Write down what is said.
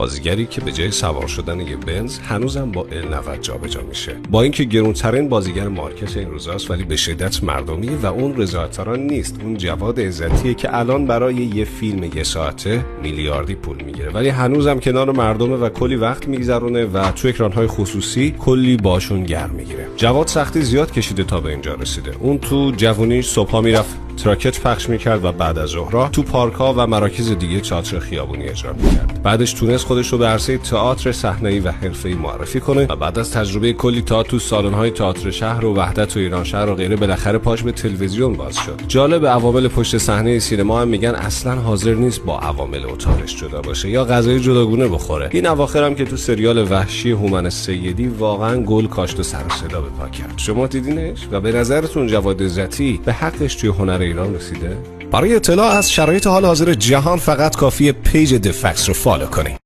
بازیگری که به جای سوار شدن یه بنز هنوزم با ال90 جابجا میشه. با اینکه گرونترین بازیگر مارکت این روزاست ولی به شدت مردمیه و اون رضا عطاران نیست، اون جواد عزتیه که الان برای یه فیلم یه ساعته میلیاردی پول میگیره ولی هنوزم کنار مردمه و کلی وقت میگذرونه و تو اکران‌های خصوصی کلی باشون گرم میگیره. جواد سختی زیاد کشیده تا به اینجا رسیده. اون تو جوونیش صبحا میرفت تراکت پخش میکرد و بعد از ظهرها تو پارک‌ها و مراکز دیگه تئاتر خیابونی اجرا میکرد. بعدش تونست خودش رو به عرصه تئاتر صحنه‌ای و حرفه‌ای معرفی کنه و بعد از تجربه کلی تئاتر تو سالن‌های تئاتر شهر و وحدت و ایران شهر و غیره بالاخره پاش به تلویزیون باز شد. جالب، عوامل پشت صحنه سینما هم میگن اصلا حاضر نیست با عوامل اتاقش جدا باشه یا غذای جداگونه بخوره. این اواخر هم که تو سریال وحشی هومن سیدی واقعا گل کاشت و سر و صدا به پا کرد. شما دیدینش و به نظرتون جواد عزتی به حقش توی هنر ایران رسیده؟ برای اطلاع از شرایط حال حاضر جهان فقط کافیه پیج دفکس رو فالو کنید.